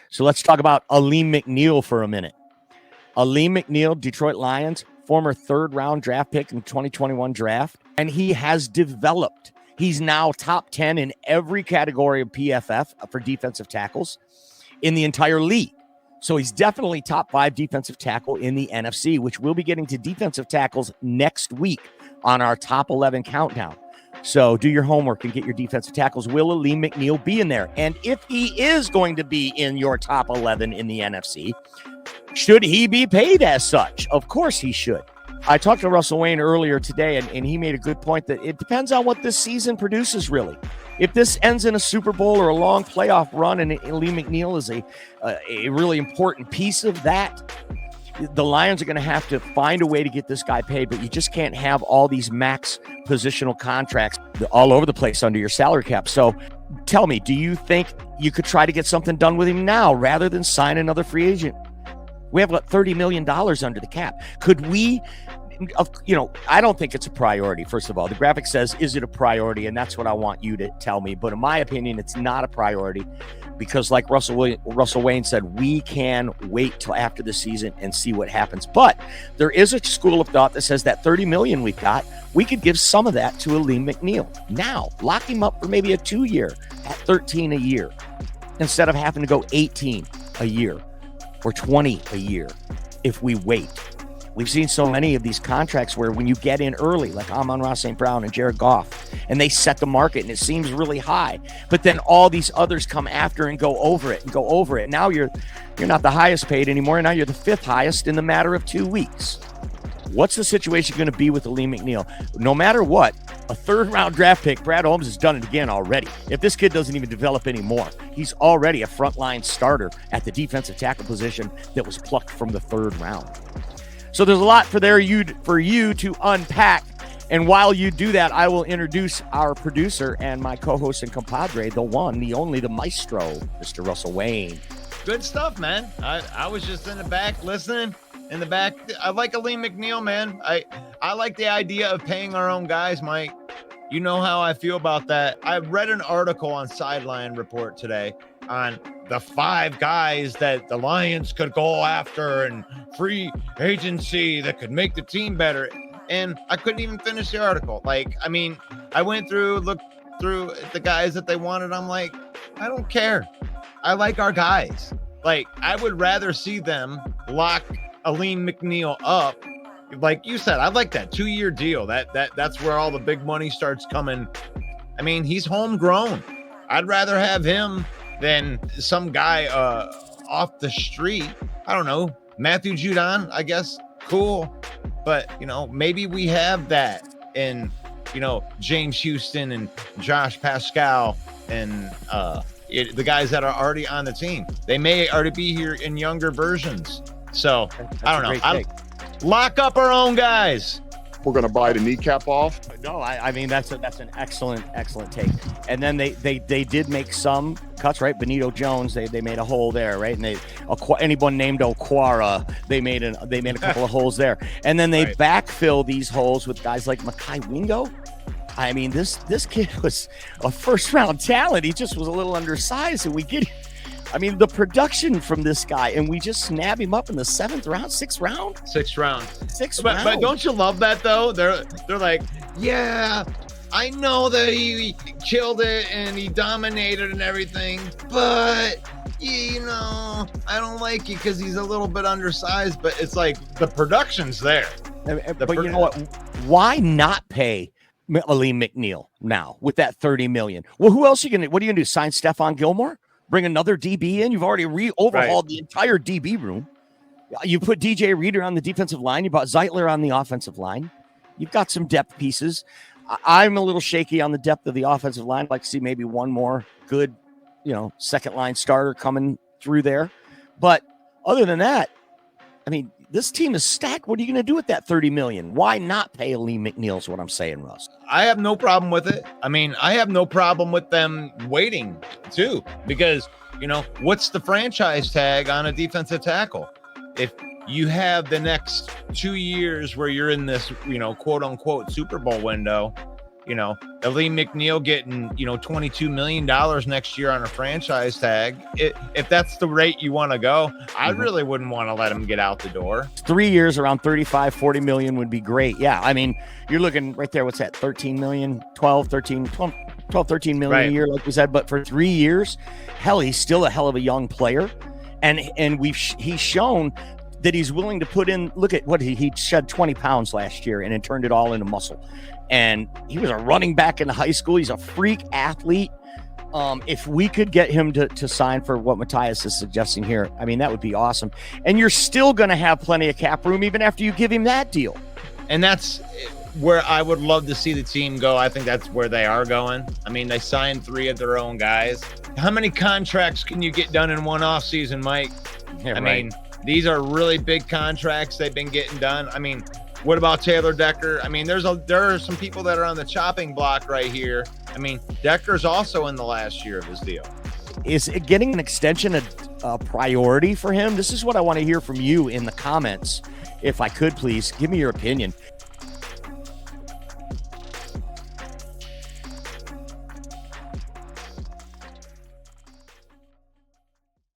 So let's talk about Alim Mcneill for a minute. Alim Mcneill, Detroit Lions, former third-round draft pick in the 2021 draft, and he has developed. He's now top 10 in every category of PFF for defensive tackles in the entire league. So he's definitely top 5 defensive tackle in the NFC, which we'll be getting to defensive tackles next week on our top 11 countdown. So do your homework and get your defensive tackles. Will Alim Mcneill be in there? And if he is going to be in your top 11 in the NFC, should he be paid as such? Of course he should. I talked to Russell Wayne earlier today, and he made a good point that it depends on what this season produces, really. If this ends in a Super Bowl or a long playoff run and Alim Mcneill is a really important piece of that, the Lions are going to have to find a way to get this guy paid, but you just can't have all these max positional contracts all over the place under your salary cap. So tell me, do you think you could try to get something done with him now rather than sign another free agent? We have about $30 million under the cap. Could we, I don't think it's a priority, first of all. The graphic says, is it a priority? And that's what I want you to tell me. But in my opinion, it's not a priority because like Russell Wayne said, we can wait till after the season and see what happens. But there is a school of thought that says that $30 million we've got, we could give some of that to Alim Mcneill. Now, lock him up for maybe a 2-year at $13 a year instead of having to go 18 a year. Or 20 a year if we wait. We've seen so many of these contracts where when you get in early, like Amon-Ra St. Brown and Jared Goff, and they set the market and it seems really high, but then all these others come after and go over it and go over it. Now you're not the highest paid anymore. Now you're the 5th highest in the matter of 2 weeks. What's the situation going to be with Alim Mcneill? No matter what, a 3rd-round draft pick, Brad Holmes has done it again already. If this kid doesn't even develop anymore, he's already a frontline starter at the defensive tackle position that was plucked from the 3rd round. So there's a lot for you to unpack. And while you do that, I will introduce our producer and my co-host and compadre, the one, the only, the maestro, Mr. Russell Wayne. Good stuff, man. I was just in the back listening. In the back, I like Alim Mcneill, man. I like the idea of paying our own guys, Mike. You know how I feel about that. I read an article on Sideline Report today on the 5 guys that the Lions could go after and free agency that could make the team better. And I couldn't even finish the article. I went looked through the guys that they wanted. I'm like, I don't care. I like our guys. I would rather see them lock Alim Mcneill up. Like you said, I like that 2-year deal. That's where all the big money starts coming. I mean, he's homegrown. I'd rather have him than some guy off the street. I don't know. Matthew Judon, I guess. Cool. But, maybe we have that in, James Houston and Josh Pascal and the guys that are already on the team. They may already be here in younger versions. So I don't know. Lock up our own guys. We're going to buy the kneecap off. No, I mean, that's an excellent take. And then they did make some cuts, right? Benito Jones, they made a hole there, right? And anyone named Okwara, they made a couple of holes there. And then they backfill these holes with guys like Mekhi Wingo. I mean, this kid was a 1st-round talent. He just was a little undersized, and we get. I mean, the production from this guy, and we just snap him up in the 7th round, 6th round? 6th round. 6th round. But don't you love that, though? They're like, yeah, I know that he killed it and he dominated and everything, but, I don't like it because he's a little bit undersized, but it's like the production's there. But you know what? Why not pay Alim Mcneill now with that $30 million? Well, what are you going to do? Sign Stephon Gilmore? Bring another DB in? You've already overhauled the entire DB room. You put DJ Reader on the defensive line. You bought Zeitler on the offensive line. You've got some depth pieces. I'm a little shaky on the depth of the offensive line. I'd like to see maybe one more good, 2nd-line starter coming through there. But other than that, I mean, this team is stacked. What are you going to do with that $30 million? Why not pay Alim Mcneill is what I'm saying, Russ. I have no problem with it. I mean, I have no problem with them waiting, too, because, what's the franchise tag on a defensive tackle? If you have the next 2 years where you're in this, quote-unquote Super Bowl window, Alim Mcneill getting, $22 million next year on a franchise tag. If that's the rate you want to go, I really wouldn't want to let him get out the door. 3 years around 35, 40 million would be great. Yeah. I mean, you're looking right there. What's that? 13 million, 13 million Right. a year, like we said, but for 3 years, hell, he's still a hell of a young player. And he's shown that he's willing to put in, look at what he shed 20 pounds last year and it turned it all into muscle. And he was a running back in high school. He's a freak athlete. If we could get him to sign for what Matthias is suggesting here, I mean, that would be awesome. And you're still going to have plenty of cap room even after you give him that deal. And that's where I would love to see the team go. I think that's where they are going. I mean, they signed 3 of their own guys. How many contracts can you get done in one offseason, Mike? Yeah, I mean, these are really big contracts they've been getting done. I mean, what about Taylor Decker? I mean, there are some people that are on the chopping block right here. I mean, Decker's also in the last year of his deal. Is getting an extension a priority for him? This is what I want to hear from you in the comments. If I could, please give me your opinion.